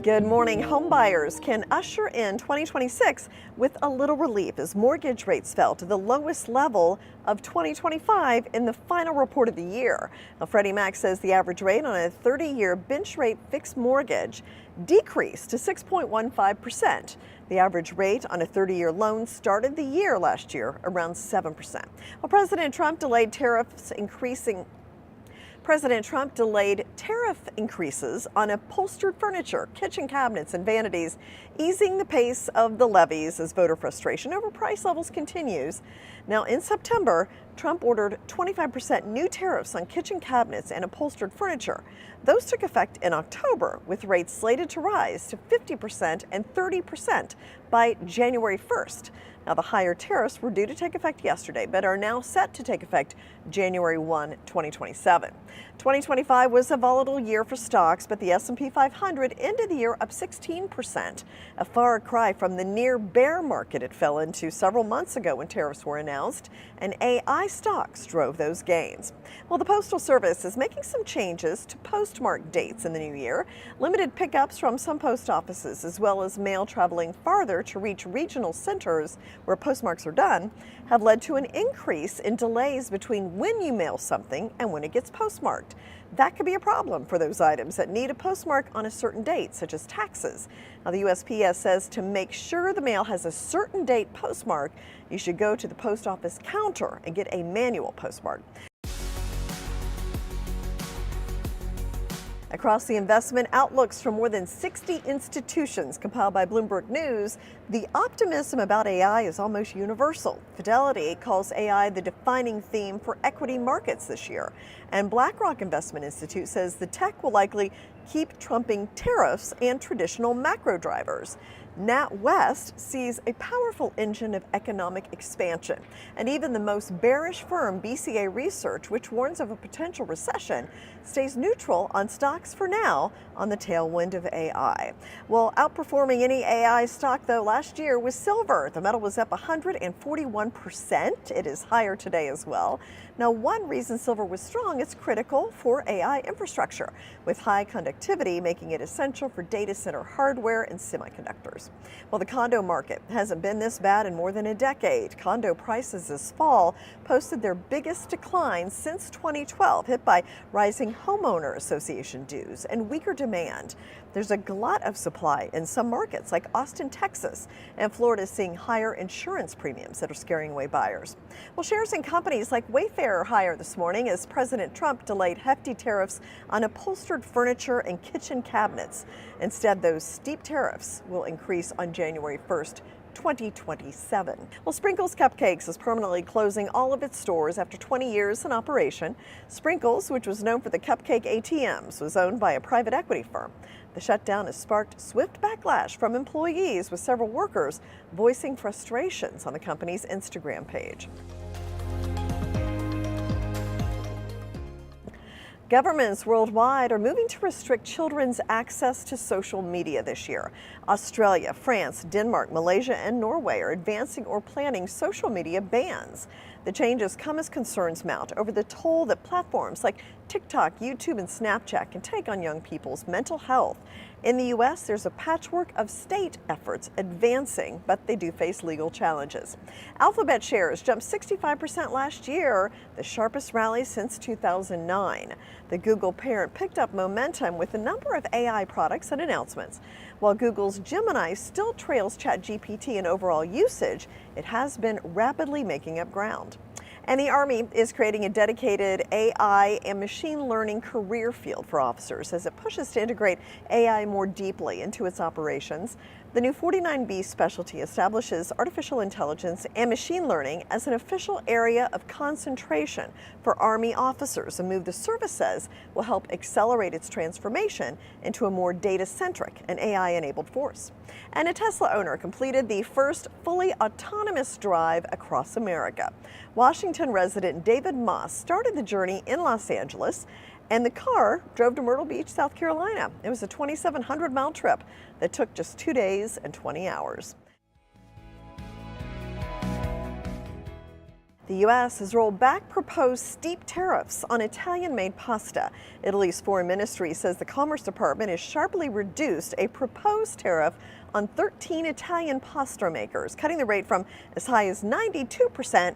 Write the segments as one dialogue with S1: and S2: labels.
S1: Good morning. Homebuyers can usher in 2026 with a little relief as mortgage rates fell to the lowest level of 2025 in the final report of the year. Now, Freddie Mac says the average rate on a 30-year bench rate fixed mortgage decreased to 6.15%. The average rate on a 30-year loan started the year last year around 7%. Well, President Trump delayed tariff increases on upholstered furniture, kitchen cabinets, and vanities, easing the pace of the levies as voter frustration over price levels continues. Now, in September, Trump ordered 25% new tariffs on kitchen cabinets and upholstered furniture. Those took effect in October, with rates slated to rise to 50% and 30% by January 1st. Now, the higher tariffs were due to take effect yesterday, but are now set to take effect January 1, 2027. 2025 was a volatile year for stocks, but the S&P 500 ended the year up 16%, a far cry from the near bear market it fell into several months ago when tariffs were announced, and AI stocks drove those gains. Well, the Postal Service is making some changes to postmark dates in the new year. Limited pickups from some post offices, as well as mail traveling farther to reach regional centers where postmarks are done, have led to an increase in delays between when you mail something and when it gets postmarked. That could be a problem for those items that need a postmark on a certain date, such as taxes. Now, the USPS says to make sure the mail has a certain date postmark, you should go to the post office counter and get a manual postmark. Across the investment outlooks from more than 60 institutions compiled by Bloomberg News, the optimism about AI is almost universal. Fidelity calls AI the defining theme for equity markets this year. And BlackRock Investment Institute says the tech will likely keep trumping tariffs and traditional macro drivers. NatWest sees a powerful engine of economic expansion. And even the most bearish firm, BCA Research, which warns of a potential recession, stays neutral on stocks for now on the tailwind of AI. Well, outperforming any AI stock, though, last year was silver. The metal was up 141%. It is higher today as well. Now, one reason silver was strong, it's critical for AI infrastructure, with high conductivity making it essential for data center hardware and semiconductors. Well, the condo market hasn't been this bad in more than a decade. Condo prices this fall posted their biggest decline since 2012, hit by rising homeowner association dues and weaker demand. There's a glut of supply in some markets like Austin, Texas, and Florida is seeing higher insurance premiums that are scaring away buyers. Well, shares in companies like Wayfair are higher this morning as President Trump delayed hefty tariffs on upholstered furniture and kitchen cabinets. Instead, those steep tariffs will increase on January 1st, 2027. Well, Sprinkles Cupcakes is permanently closing all of its stores after 20 years in operation. Sprinkles, which was known for the cupcake ATMs, was owned by a private equity firm. The shutdown has sparked swift backlash from employees, with several workers voicing frustrations on the company's Instagram page. Governments worldwide are moving to restrict children's access to social media this year. Australia, France, Denmark, Malaysia, and Norway are advancing or planning social media bans. The changes come as concerns mount over the toll that platforms like TikTok, YouTube, and Snapchat can take on young people's mental health. In the U.S., there's a patchwork of state efforts advancing, but they do face legal challenges. Alphabet shares jumped 65% last year, the sharpest rally since 2009. The Google parent picked up momentum with a number of AI products and announcements. While Google's Gemini still trails ChatGPT in overall usage, it has been rapidly making up ground. And the Army is creating a dedicated AI and machine learning career field for officers as it pushes to integrate AI more deeply into its operations. The new 49B specialty establishes artificial intelligence and machine learning as an official area of concentration for Army officers, a move the service says will help accelerate its transformation into a more data-centric and AI-enabled force. And a Tesla owner completed the first fully autonomous drive across America. Washington resident David Moss started the journey in Los Angeles, and the car drove to Myrtle Beach, South Carolina. It was a 2,700-mile trip that took just 2 days and 20 hours. The U.S. has rolled back proposed steep tariffs on Italian-made pasta. Italy's foreign ministry says the Commerce Department has sharply reduced a proposed tariff on 13 Italian pasta makers, cutting the rate from as high as 92%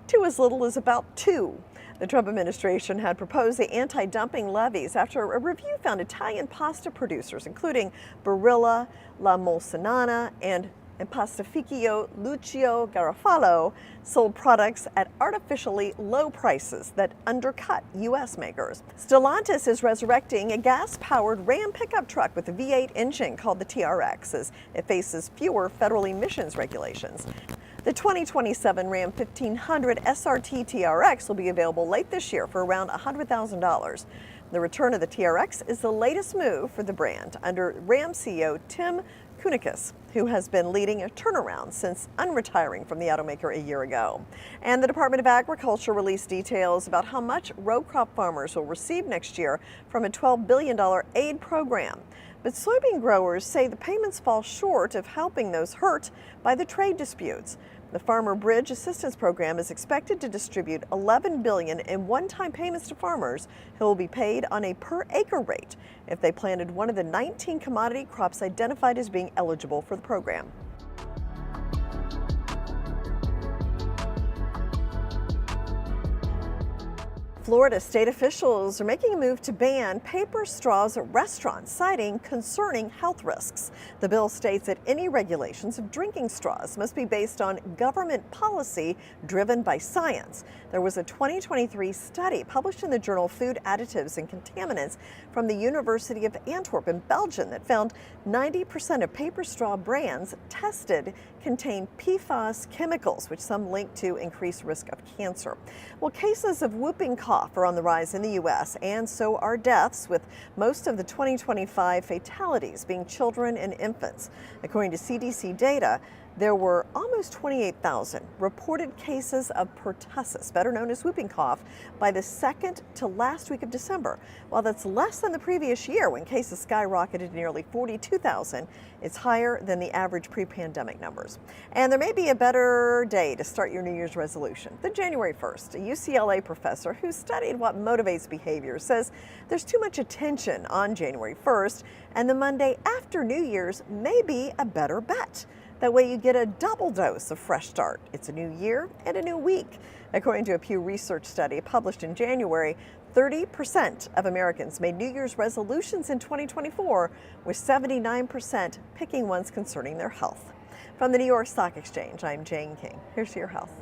S1: to as little as about 2%. The Trump administration had proposed the anti-dumping levies after a review found Italian pasta producers, including Barilla, La Molsonana, and Pastificio Lucio Garofalo, sold products at artificially low prices that undercut U.S. makers. Stellantis is resurrecting a gas-powered Ram pickup truck with a V8 engine called the TRX as it faces fewer federal emissions regulations. The 2027 Ram 1500 SRT TRX will be available late this year for around $100,000. The return of the TRX is the latest move for the brand under Ram CEO Tim Kunikis, who has been leading a turnaround since unretiring from the automaker a year ago. And the Department of Agriculture released details about how much row crop farmers will receive next year from a $12 billion aid program. But soybean growers say the payments fall short of helping those hurt by the trade disputes. The Farmer Bridge Assistance Program is expected to distribute $11 billion in one-time payments to farmers who will be paid on a per-acre rate if they planted one of the 19 commodity crops identified as being eligible for the program. Florida state officials are making a move to ban paper straws at restaurants, citing concerning health risks. The bill states that any regulations of drinking straws must be based on government policy driven by science. There was a 2023 study published in the journal Food Additives and Contaminants from the University of Antwerp in Belgium that found 90% of paper straw brands tested contain PFAS chemicals, which some link to increased risk of cancer. Well, cases of whooping cough are on the rise in the U.S., and so are deaths, with most of the 2025 fatalities being children and infants. According to CDC data, there were almost 28,000 reported cases of pertussis, better known as whooping cough, by the second to last week of December. While that's less than the previous year when cases skyrocketed to nearly 42,000, it's higher than the average pre-pandemic numbers. And there may be a better day to start your New Year's resolution than January 1st. A UCLA professor who studied what motivates behavior says there's too much attention on January 1st, and the Monday after New Year's may be a better bet. That way you get a double dose of fresh start. It's a new year and a new week. According to a Pew Research study published in January, 30% of Americans made New Year's resolutions in 2024, with 79% picking ones concerning their health. From the New York Stock Exchange, I'm Jane King. Here's to your health.